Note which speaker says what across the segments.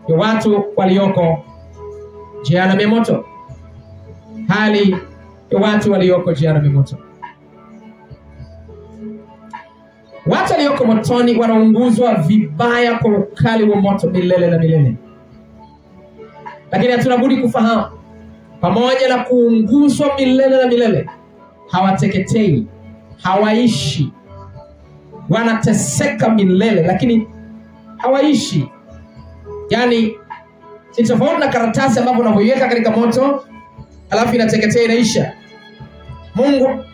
Speaker 1: ya watu walioko jehanamu ya moto. Hali ya watu walioko jehanamu ya moto. Watu walioko motoni wanaunguzwa vibaya kwa ukali wa moto milele na milele. Lakini hatuna budi kufahamu, pamoja na kuunguzwa milele na milele, hawateketei, hawaishi. Wanateseka milele lakini hawaishi. Yani ni tofauti na karatasi ambapo unavyoiweka katika moto alafu inateketea inaisha. Mungu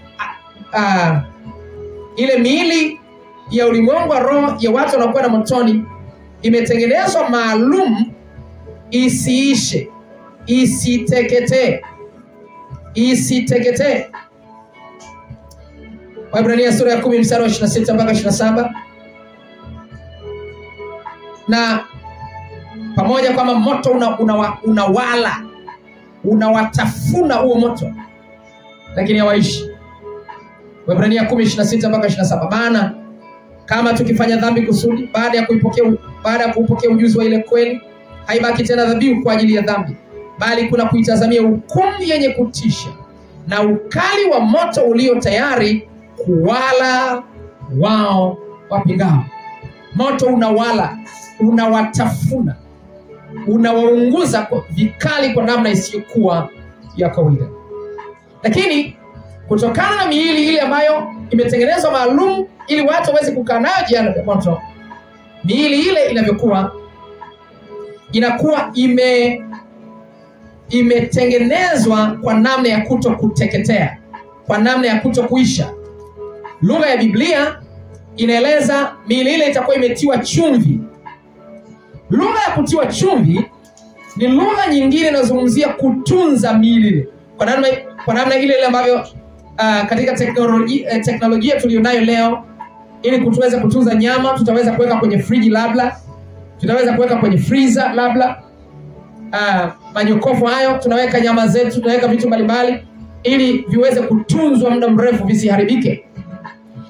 Speaker 1: ile miili ya ulimwengu wa roho ya watu wanaokwenda motoni imetengenezwa maalum isiishe, isiteketee, isiteketee. Waebrania sura ya 10 mstari wa 26 mpaka 27. Na pamoja kwamba moto unawala, unawatafuna huo moto, lakini hawaishi. Waebrania 10:26 mpaka 27. Maana kama tukifanya dhambi kusudi, baada ya kupokea ujuzi wa ile kweli, haibaki tena dhabihu kwa ajili ya dhambi, bali kuna kuitazamia hukumu yenye kutisha na ukali wa moto ulio tayari kuwala wao wapingao. Moto unawala, unawatafuna, unawaunguza vikali kwa namna isiyokuwa ya kawaida. Lakini kutokana na miili ile ambayo imetengenezwa maalum ili watu waweze kukaa nayo jehanamu ya moto, miili ile inavyokuwa inakuwa imetengenezwa kwa namna ya kuto kuteketea, kwa namna ya kuto kuisha. Lugha ya Biblia inaeleza miili ile itakuwa imetiwa chumvi. Lugha ya kutiwa chumvi ni lugha nyingine inazungumzia kutunza miili ile kwa namna ile ambavyo katika teknolojia tulionayo leo, ili kutuweza kutunza nyama, tutaweza kuweka kwenye friji labda, tutaweza kuweka kwenye freezer labda, manyokofu hayo tunaweka nyama zetu, tunaweka vitu mbalimbali ili viweze kutunzwa muda mrefu visiharibike.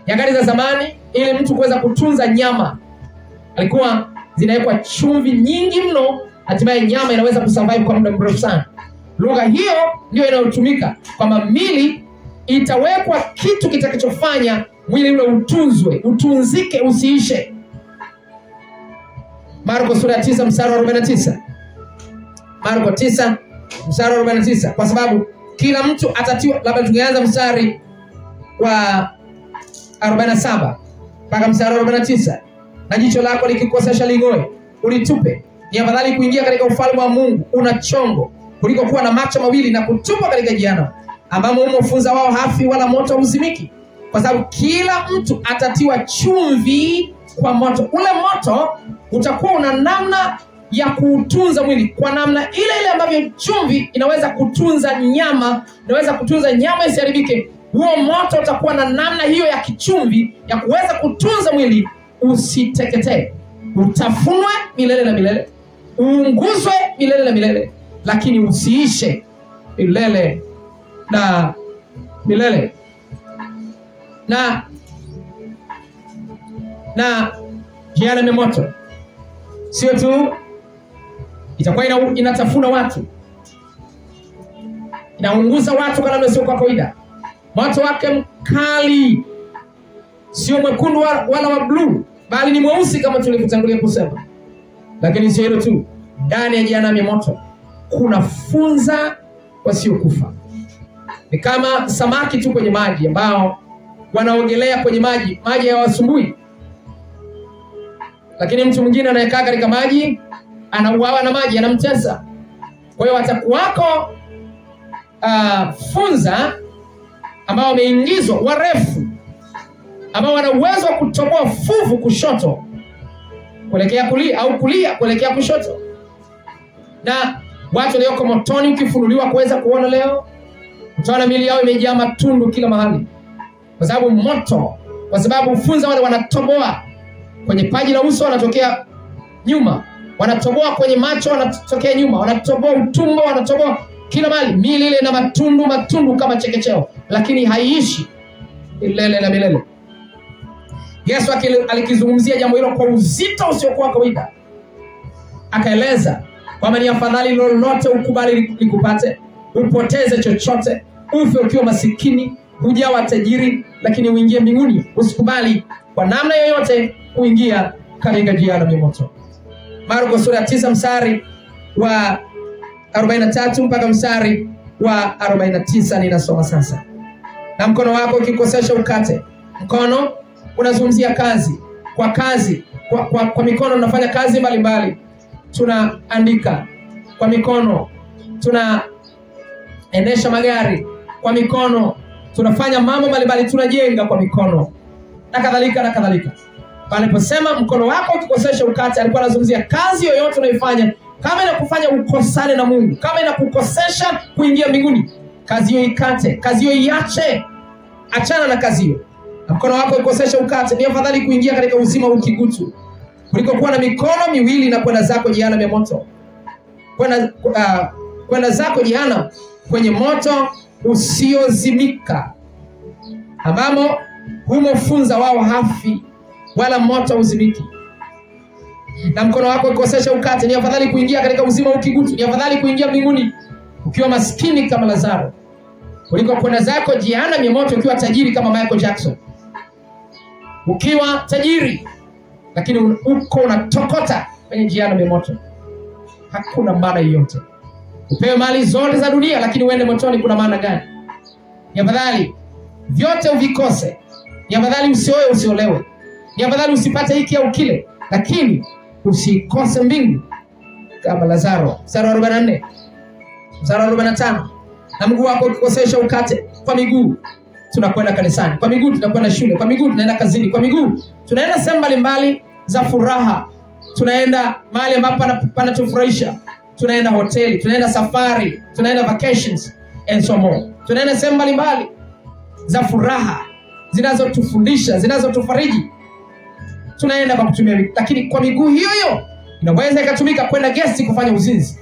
Speaker 1: Nyakati za zamani, ili mtu kuweza kutunza nyama, alikuwa zinawekwa chumvi nyingi mno, hatimaye nyama inaweza kusurvive kwa muda mrefu sana. Lugha hiyo ndio inayotumika kwamba mili itawekwa kitu kitakachofanya mwili ule utunzwe, utunzike, usiishe. Marko sura ya 9 mstari wa 49. Marko 9 mstari wa 49. Kwa sababu kila mtu atatiwa, labda tungeanza mstari wa 47 mpaka mstari wa 49. Na jicho lako likikukosesha ling'oe, ulitupe. Ni afadhali kuingia katika ufalme wa Mungu una chongo kuliko kuwa na macho mawili na kutupwa katika jehanamu, ambamo humo funza wao hafi wala moto hauzimiki. Kwa sababu kila mtu atatiwa chumvi kwa moto. Ule moto utakuwa una namna ya kutunza mwili kwa namna ile ile ambavyo chumvi inaweza kutunza nyama, inaweza kutunza nyama isiharibike. Huo moto utakuwa na namna hiyo ya kichumvi ya kuweza kutunza mwili usiteketee, utafunwe milele na milele, uunguzwe milele na milele, lakini usiishe milele na milele. Na jehanamu ya moto sio tu itakuwa inatafuna watu, inaunguza watu kwa namna sio kwa kawaida. Moto wake mkali sio mwekundu wala wa blue, bali ni mweusi kama tulivyotangulia kusema. Lakini sio hilo tu, ndani ya jehanamu ya moto kuna funza wasiokufa. Ni kama samaki tu kwenye maji ambao wanaogelea kwenye maji hayawasumbui. Lakini mtu mwingine anayekaa katika maji anauawa na maji, anamtesa. Kwa hiyo watakuwako funza ambao wameingizwa, warefu, ambao wana uwezo wa kutoboa fuvu kushoto kuelekea kulia au kulia kuelekea kushoto. Na watu walioko motoni ukifunuliwa kuweza kuona leo, utaona miili yao imejaa matundu kila mahali. Kwa sababu moto, kwa sababu funza wale wanatoboa kwenye paji la uso, wanatokea nyuma, wanatoboa kwenye macho, wanatokea nyuma, wanatoboa utumbo, wanatoboa kila mahali. Miili ile na matundu kama chekecheo, lakini haiishi milele na milele. Yesu alikizungumzia jambo hilo kwa uzito usiokuwa kawaida. akaeleza kwamba ni afadhali lolote ukubali likupate, upoteze chochote, ufe ukiwa masikini, hujawa tajiri, lakini uingie mbinguni. Usikubali kwa namna yoyote kuingia katika jehanamu ya moto. Marko sura 9 mstari wa 43 mpaka mstari wa 49 ninasoma sasa. Na mkono wako ukikosesha ukate. Mkono unazungumzia kazi. Kwa kazi, kwa mikono tunafanya kazi mbalimbali. Tunaandika kwa mikono, tunaendesha magari kwa mikono, tunafanya mambo mbalimbali, tunajenga kwa mikono na kadhalika na kadhalika. Aliposema mkono wako ukikosesha ukate, alikuwa anazungumzia kazi yoyote unaifanya kama inakufanya ukosane na Mungu, kama inakukosesha kuingia mbinguni, kazi hiyo ikate, kazi hiyo iache, achana na kazi hiyo. Mkono wako ukikosesha ukate, ni afadhali kuingia katika uzima ukigutu kuliko kuwa na mikono miwili na kwenda zako jehanamu ya moto. Kwenda zako jehanamu kwenye moto usiozimika, ambamo humo funza wao hafi wala moto uzimiki. Na mkono wako ukikosesha ukate, ni afadhali kuingia katika uzima ukigutu, ni afadhali kuingia mbinguni ukiwa maskini kama Lazaro kuliko kwenda zako jehanamu ya moto ukiwa tajiri kama Michael Jackson. Ukiwa tajiri lakini uko unatokota kwenye jehanamu ya moto, hakuna maana yoyote. Upewe mali zote za dunia lakini uende motoni, kuna maana gani? Ni afadhali vyote uvikose, ni afadhali usioe usiolewe, ni afadhali usipate hiki au kile, lakini usikose mbingu kama Lazaro. Mstari wa 44, mstari wa 45. Na mguu wako ukikosesha ukate. Kwa miguu tunakwenda kanisani, kwa miguu tunakwenda shule, kwa miguu tunaenda kazini, kwa miguu tunaenda sehemu mbalimbali za furaha, tunaenda mahali ambapo panatufurahisha, tunaenda hoteli, tunaenda safari, tunaenda vacations and so on. Tunaenda sehemu mbalimbali za furaha zinazotufundisha, zinazotufariji, tunaenda kwa kutumia. Lakini kwa miguu hiyo hiyo inaweza ikatumika kwenda gesti kufanya uzinzi.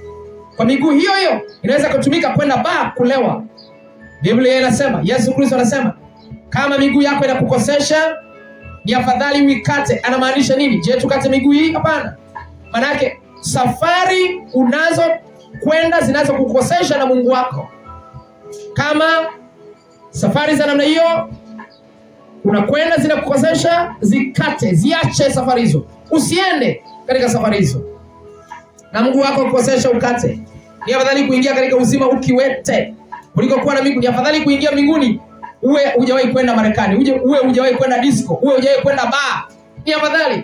Speaker 1: Kwa miguu hiyo hiyo inaweza kutumika kwenda bar kulewa. Biblia inasema, Yesu Kristo anasema, kama miguu yako inakukosesha, ni afadhali uikate. Anamaanisha nini? Je, tukate miguu hii? Hapana. Maana yake safari unazo kwenda zinazokukosesha na Mungu wako, kama safari za namna hiyo unakwenda zinakukosesha, zikate, ziache safari hizo. Usiende katika safari hizo. Na Mungu wako ukikosesha ukate. Ni afadhali kuingia katika uzima ukiwete kuliko kuwa na miguu. Ni afadhali kuingia mbinguni uwe hujawahi kwenda Marekani, uwe hujawahi kwenda disco, uwe hujawahi kwenda bar. Ni afadhali.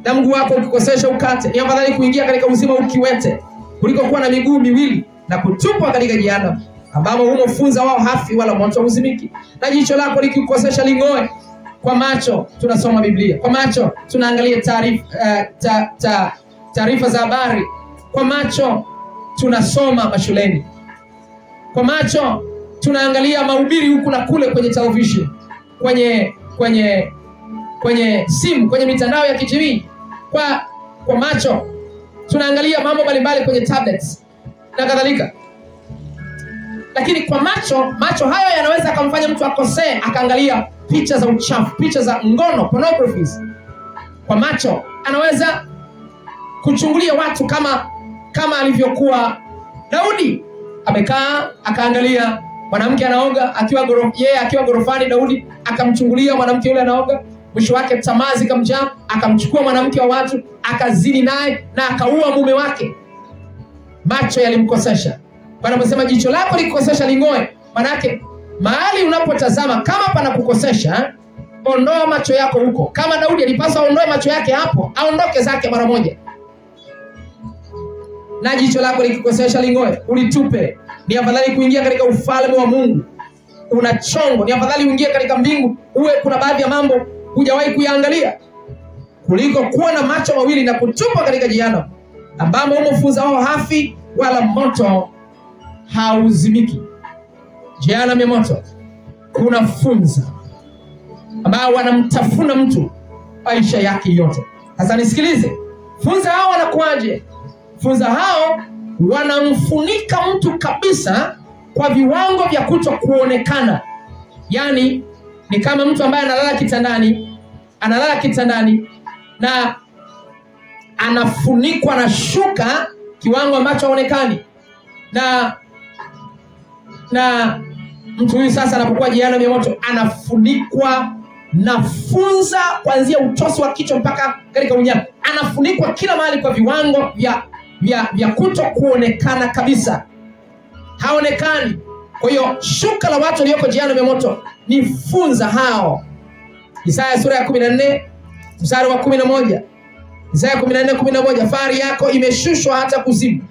Speaker 1: Na Mungu wako ukikosesha ukate. Ni afadhali kuingia katika uzima ukiwete kuliko kuwa na miguu miwili na kutupwa katika jehanamu, ambamo humo funza wao hafi wala moto uzimiki. Na jicho lako likikukosesha lingoe. Kwa macho tunasoma Biblia, kwa macho tunaangalia taarifa za habari, kwa macho tunasoma mashuleni, kwa macho tunaangalia mahubiri huku na kule kwenye television, kwenye simu, kwenye mitandao ya kijamii. Kwa macho tunaangalia mambo mbalimbali kwenye tablets na kadhalika. Lakini kwa macho hayo yanaweza kumfanya mtu akosee, akaangalia picha za uchafu, picha za ngono, pornographies. Kwa macho anaweza kuchungulia watu kama alivyokuwa Daudi. Amekaa akaangalia mwanamke anaoga akiwa gorofani, Daudi akamchungulia mwanamke yule anaoga. Mwisho wake tamaa zikamjaa, akamchukua mwanamke wa watu, akazini naye na akaua mume wake. Macho yalimkosesha. Wanasema jicho lako likikosesha lingoe. Manake mahali unapotazama kama pana kukosesha, ondoa macho yako huko. Kama Daudi alipaswa aondoe macho yake hapo, aondoke zake mara moja. Na jicho lako likikosesha lingoe, ulitupe. Ni afadhali kuingia katika ufalme wa Mungu una chongo, ni afadhali uingie katika mbingu uwe kuna baadhi ya mambo hujawahi kuyaangalia, kuliko kuwa na macho mawili na kutupwa katika jehanamu, ambamo humo funza wao hafi wala moto hauzimiki. Jehanamu ya moto kuna funza ambao wanamtafuna mtu maisha yake yote. Sasa nisikilize, funza hao wanakuaje? Funza hao wanamfunika mtu kabisa kwa viwango vya kutokuonekana. Yani ni kama mtu ambaye analala kitandani na anafunikwa na shuka kiwango ambacho haonekani. Na mtu huyu sasa anapokuwa jehanamu ya moto anafunikwa na funza kuanzia utosi wa kichwa mpaka katika unyayo. Anafunikwa kila mahali kwa viwango vya kuto kuonekana kabisa. Haonekani. Kwa hiyo shuka la watu walioko jehanamu ya moto ni funza hao. Isaya sura ya 14 mstari wa 11. Isaya 14:11, fahari yako imeshushwa hata kuzimu,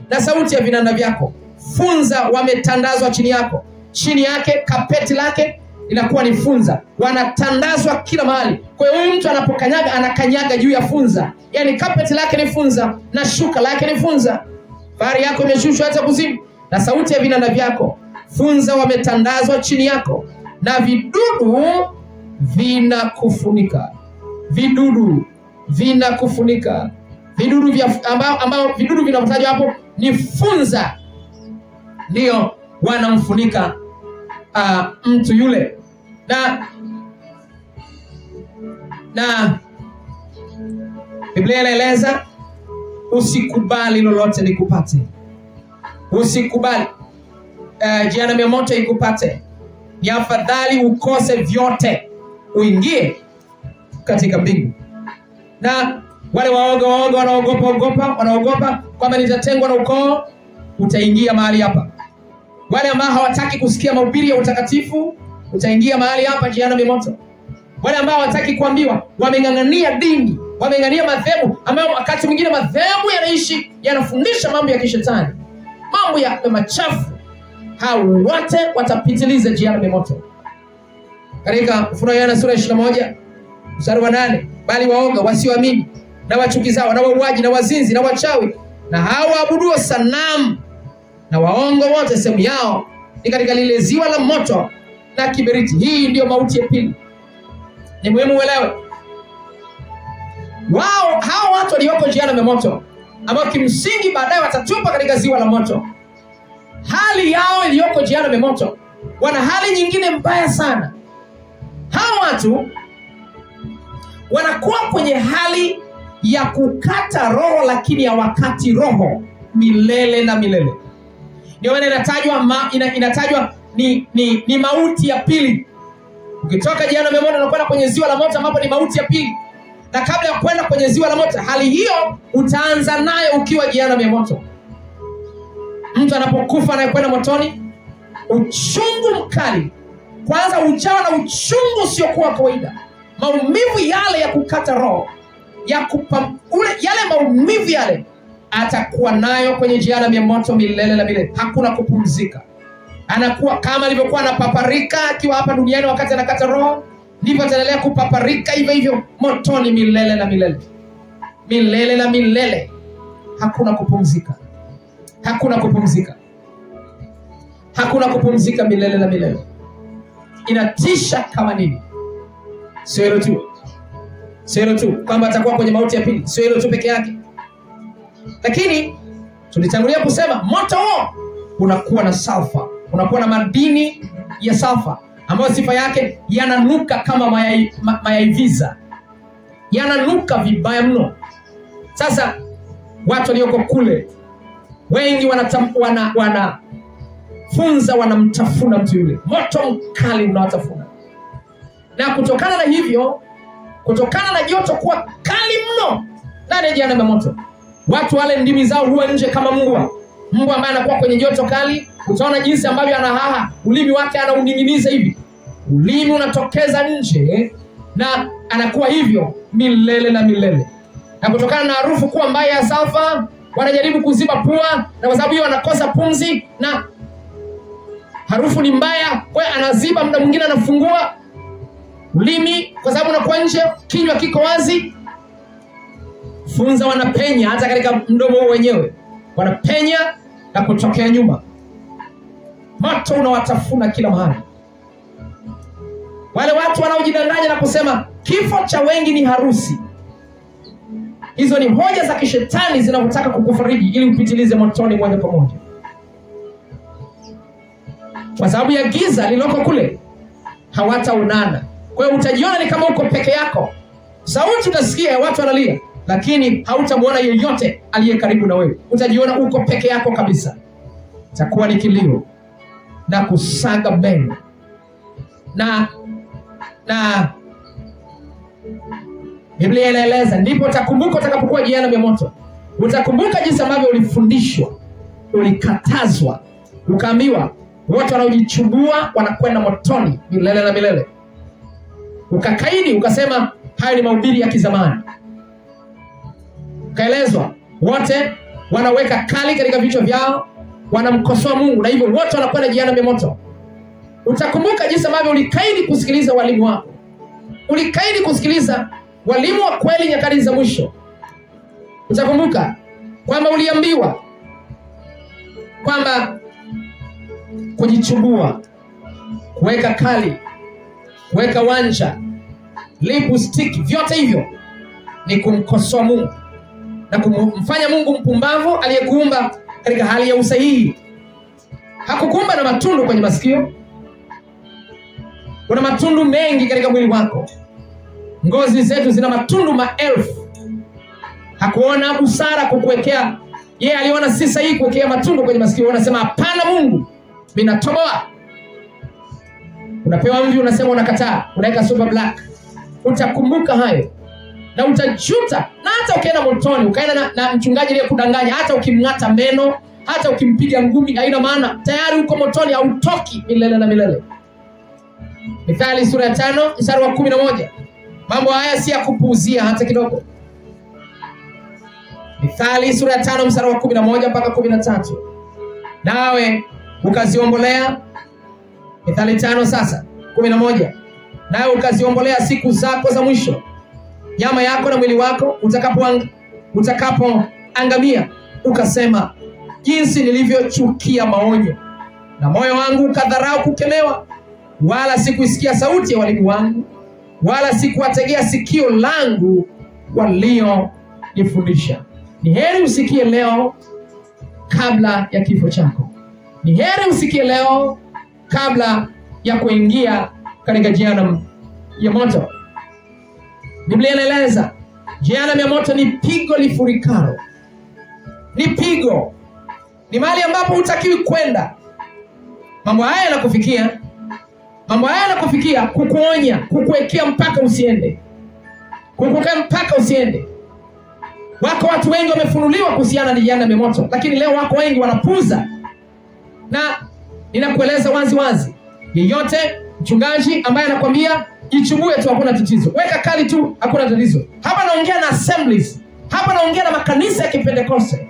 Speaker 1: na sauti ya vinanda vyako funza wametandazwa chini yako. Chini yake kapeti lake inakuwa ni funza, wanatandazwa kila mahali. Kwa hiyo huyu mtu anapokanyaga anakanyaga juu ya funza, yani kapeti lake ni funza na shuka lake ni funza. Fahari yako imeshushwa hata kuzimu, na sauti ya vinanda vyako funza wametandazwa chini yako, na vidudu vinakufunika. Vidudu vinakufunika. Vidudu ambao vidudu vinatajwa hapo ni funza, ndio wanamfunika mtu yule. Na Biblia inaeleza usikubali lolote likupate. Usikubali jehanamu ya moto ikupate. Ni afadhali ukose vyote uingie katika mbingu. Na wale waoga wanaogopa kwamba nitatengwa na ukoo, utaingia mahali hapa. Wale ambao hawataki kusikia mahubiri ya utakatifu, utaingia mahali hapa jehanamu ya moto. Wale ambao hawataki kuambiwa, wameng'ang'ania dini, wameng'ang'ania madhehebu, ambayo wakati mwingine madhehebu yanafundisha mambo ya kishetani, mambo ya machafu, hao wote watapitiliza jehanamu ya moto. Katika Ufunuo Yohana sura 21 mstari wa 8, bali waoga, wasioamini, na wachukizao, na wauaji, na wazinzi, na wachawi, na hao waabuduo sanamu, na waongo wote, sehemu yao ni katika lile ziwa la moto na kiberiti. Hii ndio mauti ya pili. Ni muhimu uelewe. Hao watu walioko jehanamu ya moto, ambao kimsingi baadaye watatupa katika ziwa la moto, hali yao iliyoko jehanamu ya moto, wana hali nyingine mbaya sana. Hao watu wanakuwa kwenye hali ya kukata roho, lakini ya wakati roho milele na milele. Ndio maana inatajwa ni mauti ya pili. Ukitoka jehanamu ya moto unakwenda kwenye ziwa la moto, ambapo ni mauti ya pili. Na kabla ya kwenda kwenye ziwa la moto, hali hiyo utaanza nayo ukiwa jehanamu ya moto. Mtu anapokufa na kwenda motoni, uchungu mkali, kwanza ujawa na uchungu usiokuwa kawaida. Maumivu yale ya kukata roho, yale maumivu yale atakuwa nayo kwenye jehanamu ya moto milele na milele. Hakuna kupumzika. Anakuwa kama alivyokuwa anapaparika akiwa hapa duniani wakati anakata roho, ndivyo ataendelea kupaparika hivyo motoni milele na milele. Milele na milele. Hakuna kupumzika. Hakuna kupumzika. Hakuna kupumzika milele na milele. Inatisha kama nini. Sio hilo tu kwamba atakuwa kwenye mauti ya pili. Sio hilo tu peke yake. Lakini tulitangulia kusema moto huo unakuwa na sulfa, unakuwa na madini ya sulfa, ambayo sifa yake yananuka kama mayai visa. Yananuka vibaya mno. Sasa watu walioko kule wengi funza wanamtafuna mtu yule. Moto mkali unawatafuna. Na kutokana na hivyo, kutokana na joto kuwa kali mno ndani ya jehanamu ya moto, watu wale ndimi zao huwa nje kama mbwa. Mbwa ambaye anakuwa kwenye joto kali, utaona jinsi ambavyo anahaha, ulimi wake anauning'iniza hivi. Ulimi unatokeza nje, na anakuwa hivyo milele na milele. Na kutokana na harufu kuwa mbaya ya sulfa, wanajaribu kuziba pua, na kwa sababu hiyo wanakosa pumzi, na harufu ni mbaya, kwa hiyo anaziba, muda mwingine anafungua ulimi kwa sababu unakuwa nje, kinywa kiko wazi. Funza wanapenya hata katika mdomo wenyewe. Wanapenya na kutokea nyuma. Moto unawatafuna kila mahali. Wale watu wanaojidanganya na kusema kifo cha wengi ni harusi, hizo ni hoja za kishetani zinazotaka kukufariji ili upitilize motoni moja kwa moja. Kwa sababu ya giza liloko kule, hawataonana. Kwa hiyo utajiona ni kama uko peke yako. Sauti utasikia watu wanalia, lakini hautamuona yeyote aliye karibu na wewe. Utajiona uko peke yako kabisa. Itakuwa ni kilio na kusaga meno. Na Biblia inaeleza, ndipo utakumbuka utakapokuwa jehanamu ya moto. Utakumbuka jinsi ambavyo ulifundishwa, ulikatazwa, ukaambiwa wote wanaojichubua wanakwenda motoni milele na milele. Ukakaidi, ukasema hayo ni mahubiri ya kizamani. Ukaelezwa wote wanaweka kali katika vichwa vyao, wanamkosoa Mungu, na hivyo wote wanakwenda jehanamu ya moto. Utakumbuka jinsi ambavyo ulikaidi kusikiliza walimu wako. Ulikaidi kusikiliza walimu wa kweli nyakati za mwisho. Utakumbuka kwamba uliambiwa kwamba kujichubua, kuweka kali, kuweka wanja, lipstick, vyote hivyo ni kumkosoa Mungu na kumfanya Mungu mpumbavu aliyekuumba katika hali ya usahihi. Hakukuumba na matundu kwenye masikio. Kuna matundu mengi katika mwili wako. Ngozi zetu zina matundu maelfu. Hakuona busara kukuwekea. Yeye aliona si sahihi kuwekea matundu kwenye masikio. Unasema hapana Mungu, mimi natoboa. Unapewa mvi, unasema unakataa, unaweka super black. Utakumbuka hayo na utajuta. Na hata ukienda motoni, ukaenda na mchungaji aliyekudanganya, hata ukimng'ata meno, hata ukimpiga ngumi, haina maana. Tayari uko motoni, hautoki milele na milele. Mithali sura ya 5 mstari wa 11. Mambo haya si ya kupuuzia hata kidogo. Mithali sura ya 5 mstari wa 11 mpaka 13. Nawe ukaziombolea. Mithali 5 sasa 11. Nawe ukaziombolea siku zako za mwisho, nyama yako na mwili wako utakapoangamia, ukasema jinsi nilivyochukia maonyo, na moyo wangu ukadharau kukemewa. Wala sikuisikia sauti ya walimu wangu, wala sikuwategea sikio langu walionifundisha. Ni heri usikie leo kabla ya kifo chako. Ni heri usikie leo kabla ya kuingia katika jehanamu ya moto. Biblia inaeleza jehanamu ya moto ni pigo lifurikalo. Ni pigo. Ni mahali ambapo hutakiwi kwenda. Mambo haya yanakufikia. Mambo haya yanakufikia kukuonya, kukuwekea mpaka usiende. Kukuwekea mpaka usiende. Wako watu wengi wamefunuliwa kuhusiana na jehanamu ya moto, lakini leo wako wengi wanapuuza. Na ninakueleza wazi wazi, yeyote mchungaji ambaye anakuambia jichubue tu hakuna tatizo, weka kali tu hakuna tatizo. Hapa naongea na assemblies, hapa naongea na makanisa ya Kipentekoste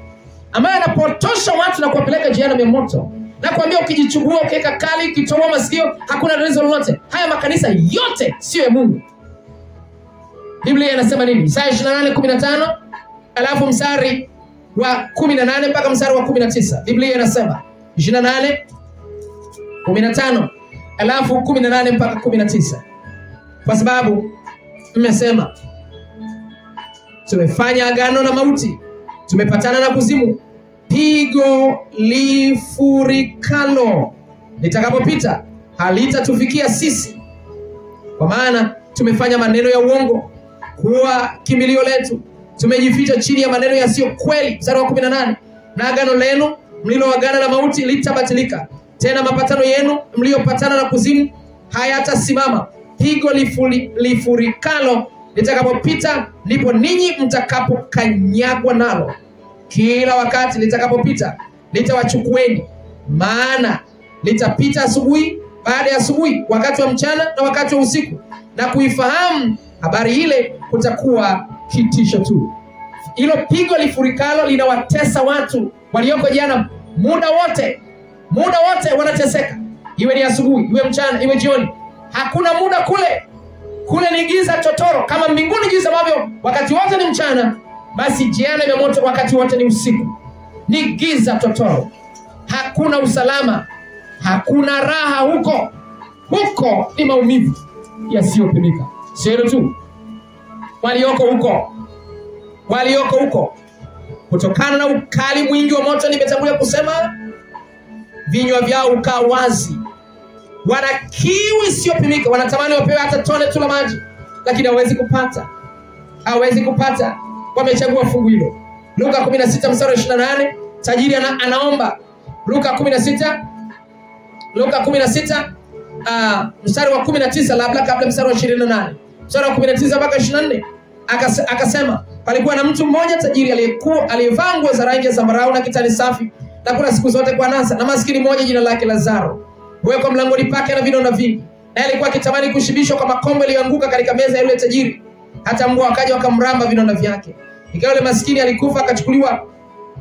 Speaker 1: ambaye anapotosha watu na kuwapeleka jehanamu ya moto. Na kuambia ukijichubua, ukiweka kali, ukitoa masikio hakuna tatizo lolote. Haya makanisa yote sio ya Mungu. Biblia inasema nini? Isaya 28:15 alafu mstari wa 18 mpaka mstari wa 19. Biblia inasema 28:15 alafu 18 mpaka 19. Kwa sababu mmesema tumefanya agano na mauti, tumepatana na kuzimu, pigo lifurikalo litakapopita halitatufikia sisi. Kwa maana tumefanya maneno ya uongo kuwa kimbilio letu, tumejificha chini ya maneno yasiyo kweli. Mstari wa 18. Na agano lenu mliloagana na mauti litabatilika, tena mapatano yenu mliopatana na kuzimu hayatasimama. Pigo lifurikalo litakapopita, ndipo ninyi mtakapokanyagwa nalo. Kila wakati litakapopita litawachukueni, maana litapita asubuhi baada ya asubuhi, wakati wa mchana na wakati wa usiku, na kuifahamu habari ile kutakuwa kitisho tu. Hilo pigo lifurikalo linawatesa watu walioko jehanamu muda wote. Muda wote wanateseka. Iwe ni asubuhi, iwe mchana, iwe jioni. Hakuna muda kule. Kule ni giza totoro. Kama mbinguni giza ambavyo wakati wote ni mchana, basi jehanamu ya moto wakati wote ni usiku. Ni giza totoro. Hakuna usalama. Hakuna raha huko. Huko ni maumivu yasiyopimika. Sio tu walioko huko kutokana na ukali mwingi wa moto, nimetangulia kusema, vinywa vyao ukaa wazi. Wana kiu isiyopimika, wanatamani wapewe hata tone tu la maji, lakini hawezi kupata. wamechagua fungu hilo. Luka 16 mstari wa 28, tajiri anaomba. Luka 16 mstari wa 19, labda kabla mstari wa 28. Mstari wa 19 mpaka 24. Akasema, palikuwa na mtu mmoja tajiri aliyevaa nguo za rangi ya zambarau na kitani safi na kula siku zote kwa nasa, na maskini mmoja jina lake Lazaro huwekwa mlangoni pake na vidonda vingi. Naye alikuwa akitamani kushibishwa kwa makombo yaliyoanguka katika meza ya yule tajiri, hata mbwa wakaja wakamramba vidonda vyake. Ikawa yule maskini alikufa,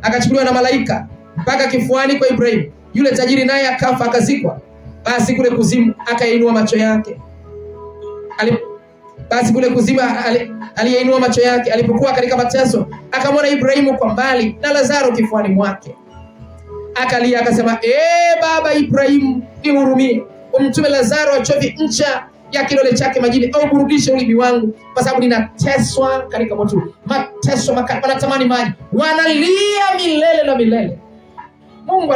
Speaker 1: akachukuliwa na malaika mpaka kifuani kwa Ibrahimu. Yule tajiri naye akafa, akazikwa. Basi kule kuzimu akainua macho yake. Aliyeinua macho yake alipokuwa katika mateso, akamwona Ibrahimu kwa mbali na Lazaro kifuani mwake. Akalia akasema, baba Ibrahimu, nihurumie, umtume Lazaro achovye ncha ya kidole chake majini, au burudishe ulimi wangu, kwa sababu ninateswa katika moto, mateso makali. Wanatamani maji, wanalia milele na milele. Mungu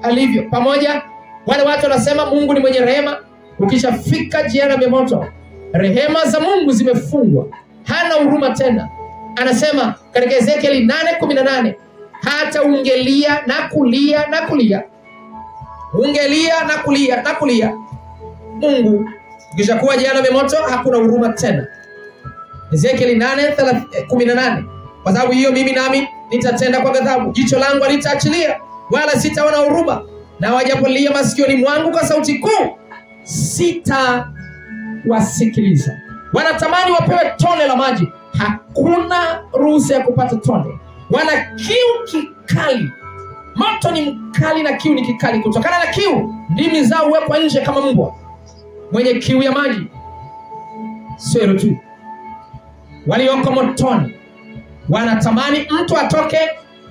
Speaker 1: alivyo pamoja. Wale watu wanasema Mungu ni mwenye rehema. Ukishafika jehanamu ya moto, rehema za Mungu zimefungwa, hana huruma tena. Anasema katika Ezekieli 8:18, hata ungelia na kulia na kulia, ungelia na kulia na kulia. Mungu ukishakuwa jehanamu ya moto hakuna huruma tena. Ezekieli 8:18, kwa sababu hiyo mimi nami nitatenda kwa ghadhabu, jicho langu litaachilia, wala sitaona huruma, na wajapolia masikioni mwangu kwa sauti kuu, sitawasikiliza. Wanatamani wapewe tone la maji, hakuna ruhusa ya kupata tone. Wana kiu kikali, moto ni mkali na kiu ni kikali. Kutokana na kiu, ndimi zao huwekwa nje kama mbwa mwenye kiu ya maji. Sio hilo tu, walioko motoni wanatamani mtu atoke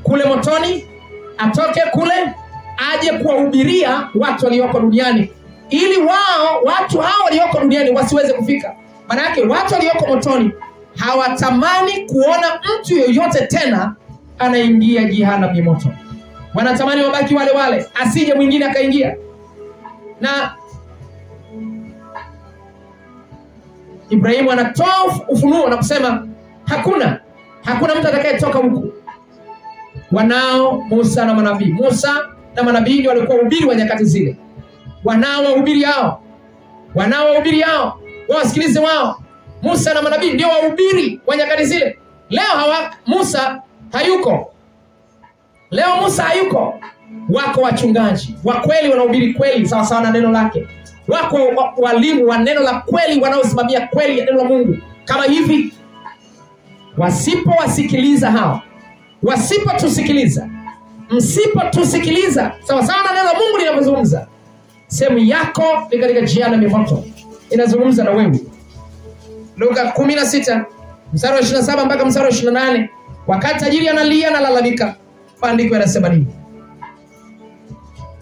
Speaker 1: kule motoni, atoke kule aje kuwahubiria watu walioko duniani, ili watu hao walioko duniani wasiweze kufika. Maana yake watu walioko motoni hawatamani kuona mtu yoyote tena anaingia jehanamu ya moto. Wanatamani wabaki wale wale, asije mwingine akaingia. Na Ibrahimu anatoa ufunuo na kusema hakuna mtu atakayetoka huku. Wanao Musa na manabii. Musa na manabii ndio walikuwa wahubiri wa nyakati zile. Wanao wahubiri hao, wasikilize wao. Musa na manabii ndio wahubiri wa nyakati zile. Leo Musa hayuko. Wako wachungaji wa kweli wanahubiri kweli sawa sawa na neno lake. Wako walimu wa neno la kweli wanaosimamia kweli ya neno la Mungu. Kama hivi, wasipowasikiliza hao, msipotusikiliza sawa sawa na neno la Mungu linavyozungumza, sehemu yako ni katika jehanamu ya moto, inazungumza na wewe. Luka 16 mstari wa 27 mpaka mstari wa 28, wakati tajiri analia na lalamika, maandiko yanasema nini?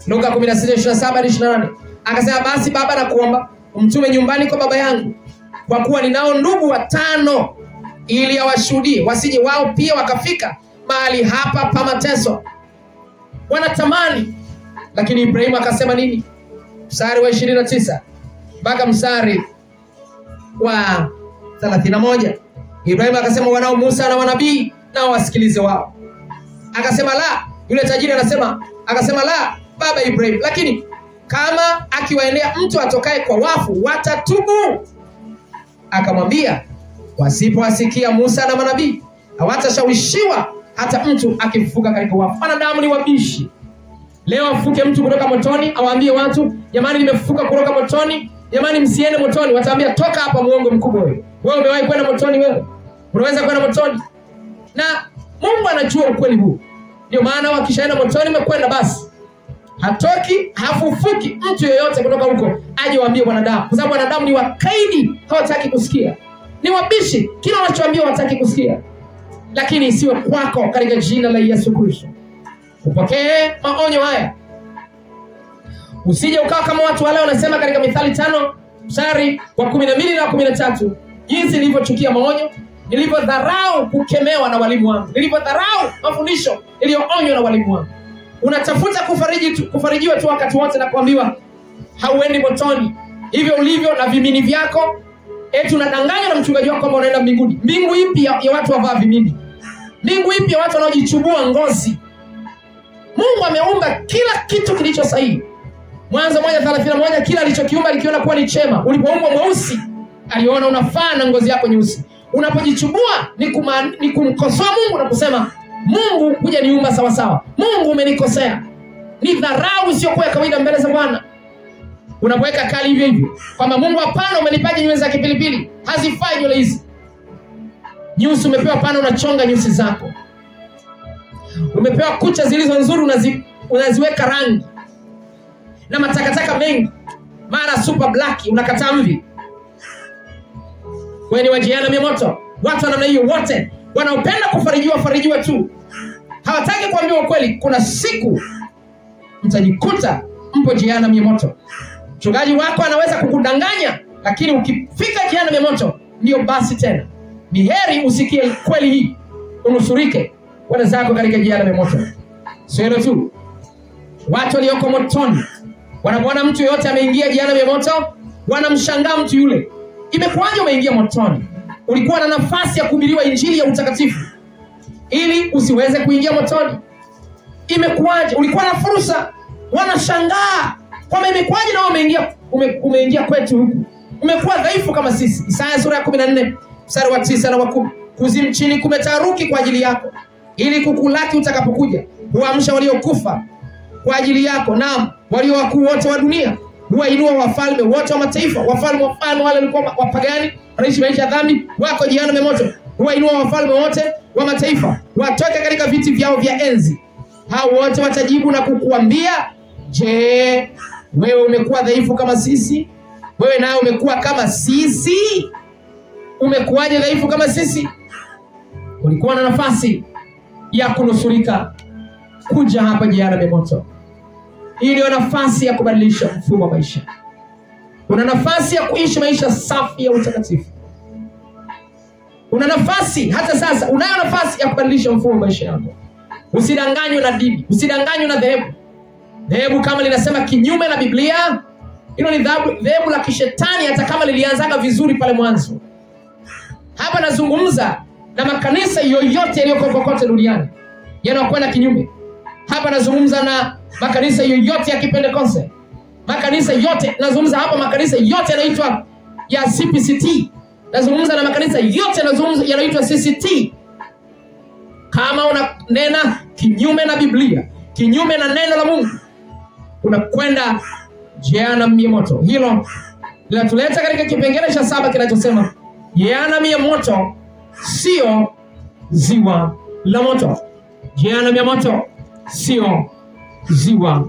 Speaker 1: Luka 16:27-28, akasema, basi baba nakuomba umtume nyumbani kwa baba yangu, kwa kuwa ninao ndugu 5, ili awashuhudie, wasije wao pia wakafika mahali hapa pa mateso. Wanatamani. Lakini Ibrahimu akasema nini? Mstari wa 29 mpaka mstari wa 31, Ibrahimu akasema, wanao Musa na manabii, nao wasikilize wao. Akasema la. Yule tajiri akasema la, baba Ibrahimu, lakini kama akiwaendea mtu atokaye kwa wafu watatubu. Akamwambia, wasipowasikia Musa na manabii hawatashawishiwa hata mtu akifufuka katika wafu. Wanadamu ni wabishi. Leo afuke mtu kutoka motoni, awaambie watu, jamani nimefufuka kutoka motoni, jamani msiende motoni. Wataambia, toka hapa muongo mkubwa wewe. Wewe umewahi kwenda motoni wewe? Unaweza kwenda motoni? Na Mungu anajua ukweli huu. Ndio maana wakishaenda motoni umekwenda basi. Hatoki, hafufuki mtu yoyote kutoka huko aje waambie wanadamu. Kwa sababu wanadamu ni wakaidi, hawataki kusikia. Ni wabishi, kila wanachoambia hawataki kusikia. Lakini isiwe kwako katika jina la Yesu Kristo. Upokee maonyo haya. Usije ukawa kama watu wale wanasema katika Mithali 5 mstari wa 12 na 13, jinsi nilivyochukia maonyo, nilivyodharau kukemewa na walimu wangu, nilivyodharau mafundisho niliyoonywa na walimu wangu. Unatafuta kufarijiwa tu wakati wote na kuambiwa hauendi motoni. Hivyo ulivyo na vimini vyako, eti unadanganya na mchungaji wako kwamba unaenda mbinguni. Mbingu ipi ya watu wavaa vimini? Mbingu ipi ya watu wanaojichubua ngozi? Mungu ameumba kila kitu kilicho sahihi. Mwanzo 1:31, kila alichokiumba alikiona kuwa ni chema. Ulipoumbwa mweusi, aliona unafaa na ngozi yako nyeusi. Unapojichubua ni kumkosoa Mungu na kusema, Mungu kuja niumba sawa sawa. Mungu umenikosea. Ni dharau isiyokuwa ya kawaida mbele za Bwana. Unapoweka kali hivyo hivyo kwamba Mungu, hapana, umenipaje nywele za kipilipili, hazifai nywele hizi. Nyusi umepewa, pana unachonga nyusi zako. Umepewa kucha zilizo nzuri, unaziweka rangi na matakataka mengi, mara super black unakataa mvi. Wewe ni wa jehanamu ya moto. Watu wa namna hiyo wote wanaopenda farijiwa tu, hawataki kuambiwa ukweli. Kuna siku mtajikuta mpo jehanamu ya moto. Mchungaji wako anaweza kukudanganya, lakini ukifika jehanamu ya moto, ndio basi tena. Ni heri usikie kweli hii, unusurike kwenda zako katika jehanamu ya moto. Sio hilo tu, watu walioko motoni wanapoona mtu yote ameingia jehanamu ya moto, wanamshangaa mtu yule. Imekuwaje umeingia motoni? Ulikuwa na nafasi ya kuhubiriwa injili ya utakatifu ili usiweze kuingia motoni. Imekuwaje? Ulikuwa na fursa. Wanashangaa kwamba imekuwaje na umeingia kwetu huku. Umekuwa dhaifu kama sisi. Isaya sura ya 14 mstari wa 9 na wa 10. Kuzimu chini kumetaharuki kwa ajili yako, ili kukulaki utakapokuja. Huamsha waliokufa kwa ajili yako, naam, walio wakuu wote wa dunia. Huwainua wafalme wote wa mataifa. Wafalme wale walikuwa wapagani, wanaishi maisha ya dhambi, wako jehanamu ya moto. Huwainua wafalme wote wa mataifa, watoke katika viti vyao vya enzi. Hao wote watajibu na kukuambia, je, wewe umekuwa dhaifu kama sisi? Wewe nawe umekuwa kama sisi? Umekuwaje dhaifu kama sisi? Ulikuwa na nafasi ya kunusurika kuja hapa jehanamu ya moto. Hii ndio nafasi ya kubadilisha mfumo wa maisha. Una nafasi ya kuishi maisha safi ya utakatifu. Una nafasi, hata sasa unayo nafasi ya kubadilisha mfumo wa maisha yako. Usidanganywe na dini, usidanganywe na dhehebu. Dhehebu kama linasema kinyume na Biblia, hilo ni dhehebu la kishetani, hata kama lilianzaga vizuri pale mwanzo. Hapa nazungumza na makanisa yoyote yaliyoko kokote duniani yanayokwenda kinyume. Hapa nazungumza na makanisa yoyote ya Kipentekoste. Makanisa yote, nazungumza hapa makanisa yote yanaitwa ya CPCT. Nazungumza na makanisa yote yanaitwa CCT. Kama unanena kinyume na Biblia, kinyume na neno la Mungu, unakwenda jehanamu ya moto. Hilo linatuleta katika kipengele cha 7 kinachosema jehanamu ya moto sio ziwa la moto. Jehanamu ya moto sio ziwa